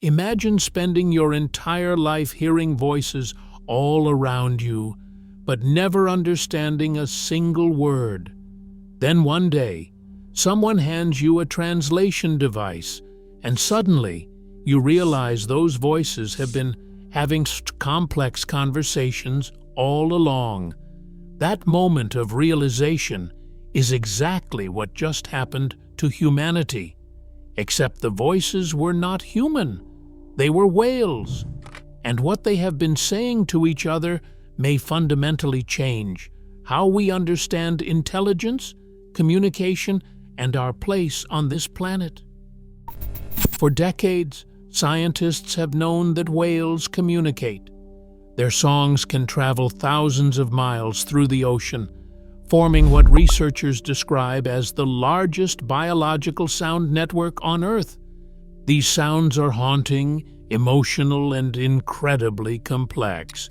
Imagine spending your entire life hearing voices all around you, but never understanding a single word. Then one day, someone hands you a translation device, and suddenly you realize those voices have been having complex conversations all along. That moment of realization is exactly what just happened to humanity. Except the voices were not human. They were whales. And what they have been saying to each other may fundamentally change how we understand intelligence, communication, and our place on this planet. For decades, scientists have known that whales communicate. Their songs can travel thousands of miles through the ocean, forming what researchers describe as the largest biological sound network on Earth. These sounds are haunting, emotional, and incredibly complex.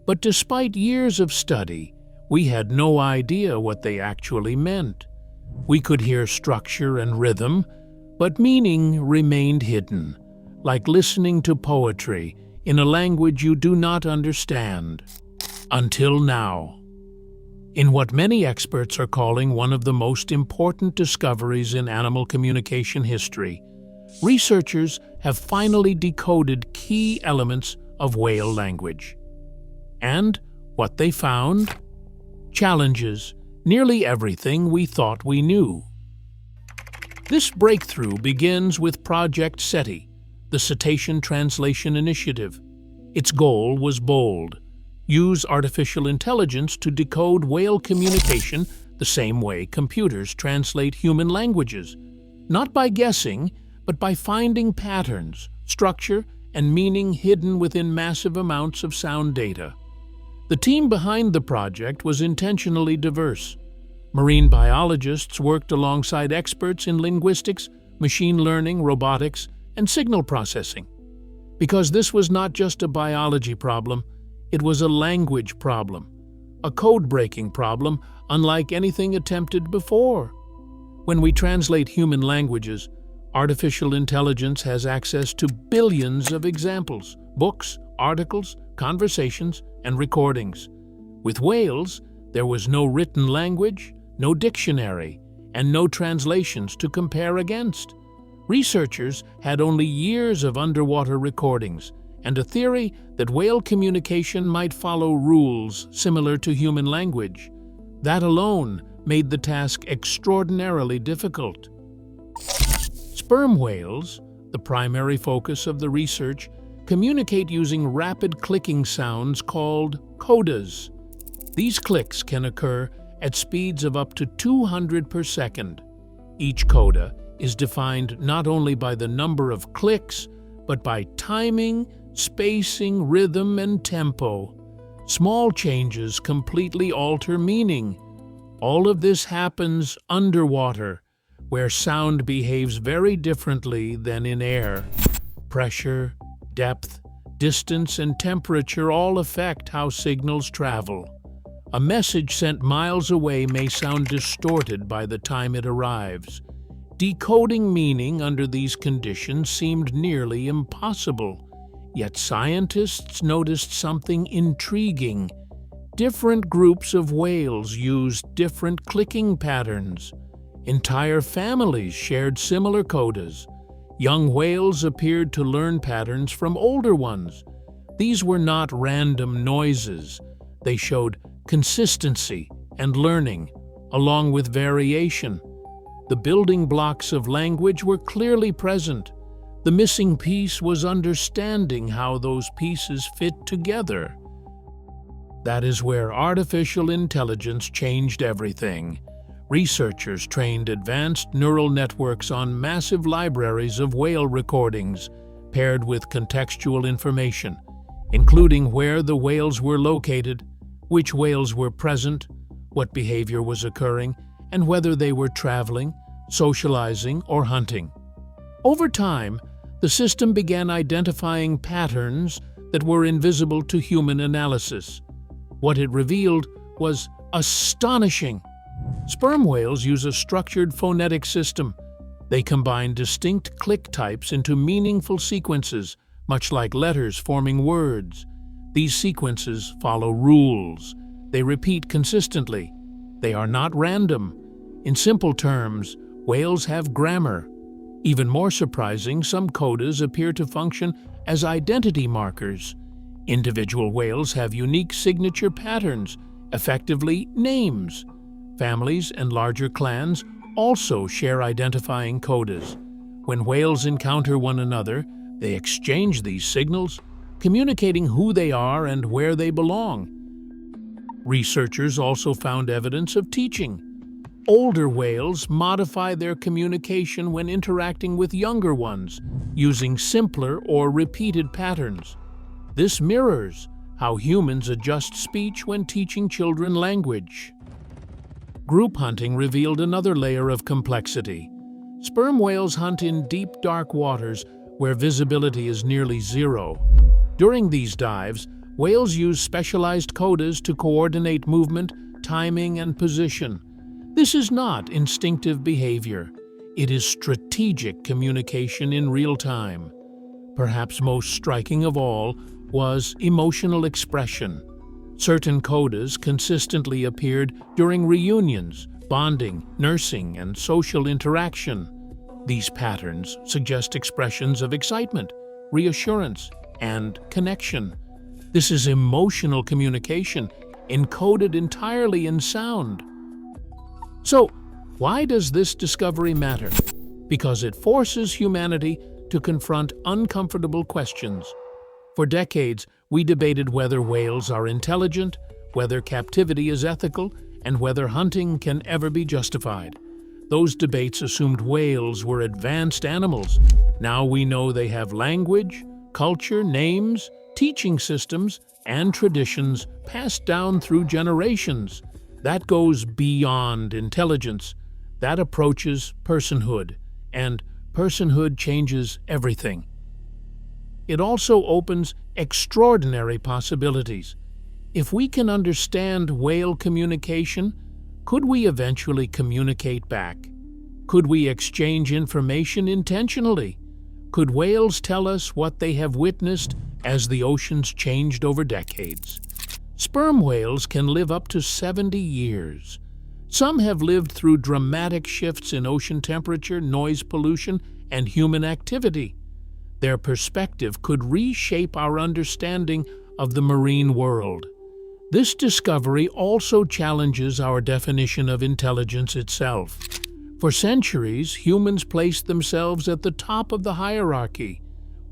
But despite years of study, we had no idea what they actually meant. We could hear structure and rhythm, but meaning remained hidden, like listening to poetry in a language you do not understand. Until now. In what many experts are calling one of the most important discoveries in animal communication history, researchers have finally decoded key elements of whale language. And what they found? Challenges nearly everything we thought we knew. This breakthrough begins with Project SETI, the Cetacean Translation Initiative. Its goal was bold: use artificial intelligence to decode whale communication the same way computers translate human languages, not by guessing, but by finding patterns, structure, and meaning hidden within massive amounts of sound data. The team behind the project was intentionally diverse. Marine biologists worked alongside experts in linguistics, machine learning, robotics, and signal processing. Because this was not just a biology problem, it was a language problem, a code-breaking problem unlike anything attempted before. When we translate human languages, artificial intelligence has access to billions of examples, books, articles, conversations, and recordings. With whales, there was no written language, no dictionary, and no translations to compare against. Researchers had only years of underwater recordings and a theory that whale communication might follow rules similar to human language. That alone made the task extraordinarily difficult. Sperm whales, the primary focus of the research, communicate using rapid clicking sounds called codas. These clicks can occur at speeds of up to 200 per second. Each coda is defined not only by the number of clicks, but by timing, spacing, rhythm, and tempo. Small changes completely alter meaning. All of this happens underwater, where sound behaves very differently than in air. Pressure, depth, distance, and temperature all affect how signals travel. A message sent miles away may sound distorted by the time it arrives. Decoding meaning under these conditions seemed nearly impossible. Yet scientists noticed something intriguing. Different groups of whales used different clicking patterns. Entire families shared similar codas. Young whales appeared to learn patterns from older ones. These were not random noises. They showed consistency and learning, along with variation. The building blocks of language were clearly present. The missing piece was understanding how those pieces fit together. That is where artificial intelligence changed everything. Researchers trained advanced neural networks on massive libraries of whale recordings, paired with contextual information, including where the whales were located, which whales were present, what behavior was occurring, and whether they were traveling, socializing, or hunting. Over time, the system began identifying patterns that were invisible to human analysis. What it revealed was astonishing. Sperm whales use a structured phonetic system. They combine distinct click types into meaningful sequences, much like letters forming words. These sequences follow rules. They repeat consistently. They are not random. In simple terms, whales have grammar. Even more surprising, some codas appear to function as identity markers. Individual whales have unique signature patterns, effectively names. Families and larger clans also share identifying codas. When whales encounter one another, they exchange these signals, communicating who they are and where they belong. Researchers also found evidence of teaching. Older whales modify their communication when interacting with younger ones, using simpler or repeated patterns. This mirrors how humans adjust speech when teaching children language. Group hunting revealed another layer of complexity. Sperm whales hunt in deep, dark waters where visibility is nearly zero. During these dives, whales use specialized codas to coordinate movement, timing, and position. This is not instinctive behavior. It is strategic communication in real time. Perhaps most striking of all was emotional expression. Certain codas consistently appeared during reunions, bonding, nursing, and social interaction. These patterns suggest expressions of excitement, reassurance, and connection. This is emotional communication, encoded entirely in sound. So, why does this discovery matter? Because it forces humanity to confront uncomfortable questions. For decades, we debated whether whales are intelligent, whether captivity is ethical, and whether hunting can ever be justified. Those debates assumed whales were advanced animals. Now we know they have language, culture, names, teaching systems, and traditions passed down through generations. That goes beyond intelligence. That approaches personhood, and personhood changes everything. It also opens extraordinary possibilities. If we can understand whale communication, could we eventually communicate back? Could we exchange information intentionally? Could whales tell us what they have witnessed as the oceans changed over decades? Sperm whales can live up to 70 years. Some have lived through dramatic shifts in ocean temperature, noise pollution, and human activity. Their perspective could reshape our understanding of the marine world. This discovery also challenges our definition of intelligence itself. For centuries, humans placed themselves at the top of the hierarchy.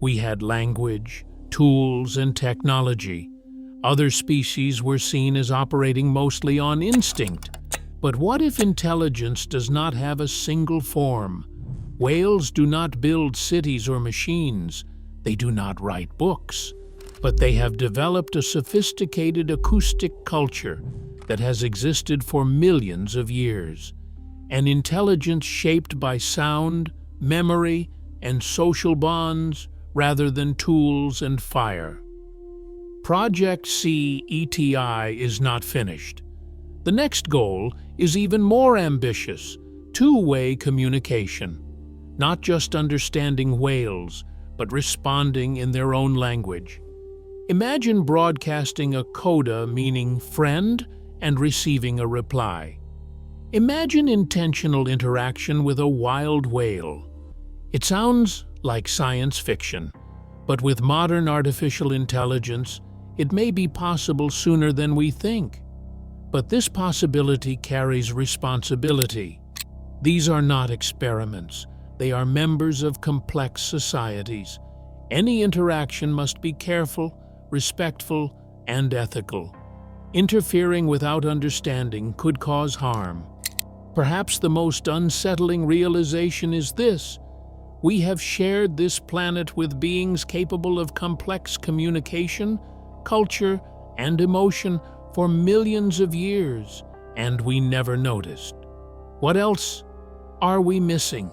We had language, tools, and technology. Other species were seen as operating mostly on instinct. But what if intelligence does not have a single form? Whales do not build cities or machines. They do not write books. But they have developed a sophisticated acoustic culture that has existed for millions of years. An intelligence shaped by sound, memory, and social bonds rather than tools and fire. Project CETI is not finished. The next goal is even more ambitious: two-way communication. Not just understanding whales, but responding in their own language. Imagine broadcasting a coda meaning friend and receiving a reply. Imagine intentional interaction with a wild whale. It sounds like science fiction, but with modern artificial intelligence, it may be possible sooner than we think. But this possibility carries responsibility. These are not experiments. They are members of complex societies. Any interaction must be careful, respectful, and ethical. Interfering without understanding could cause harm. Perhaps the most unsettling realization is this: we have shared this planet with beings capable of complex communication, culture, and emotion for millions of years, and we never noticed. What else are we missing?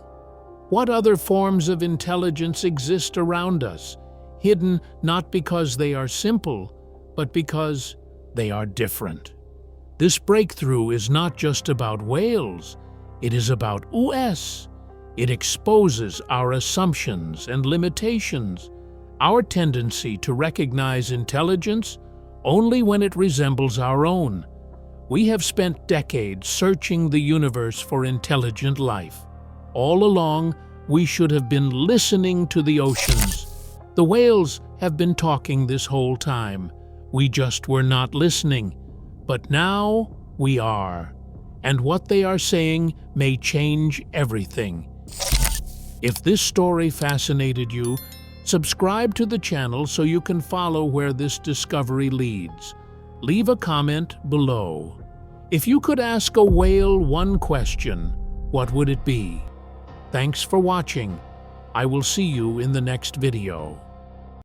What other forms of intelligence exist around us, hidden not because they are simple, but because they are different? This breakthrough is not just about whales, it is about us. It exposes our assumptions and limitations, our tendency to recognize intelligence only when it resembles our own. We have spent decades searching the universe for intelligent life. All along, we should have been listening to the oceans. The whales have been talking this whole time. We just were not listening. But now we are. And what they are saying may change everything. If this story fascinated you, subscribe to the channel so you can follow where this discovery leads. Leave a comment below. If you could ask a whale one question, what would it be? Thanks for watching. I will see you in the next video.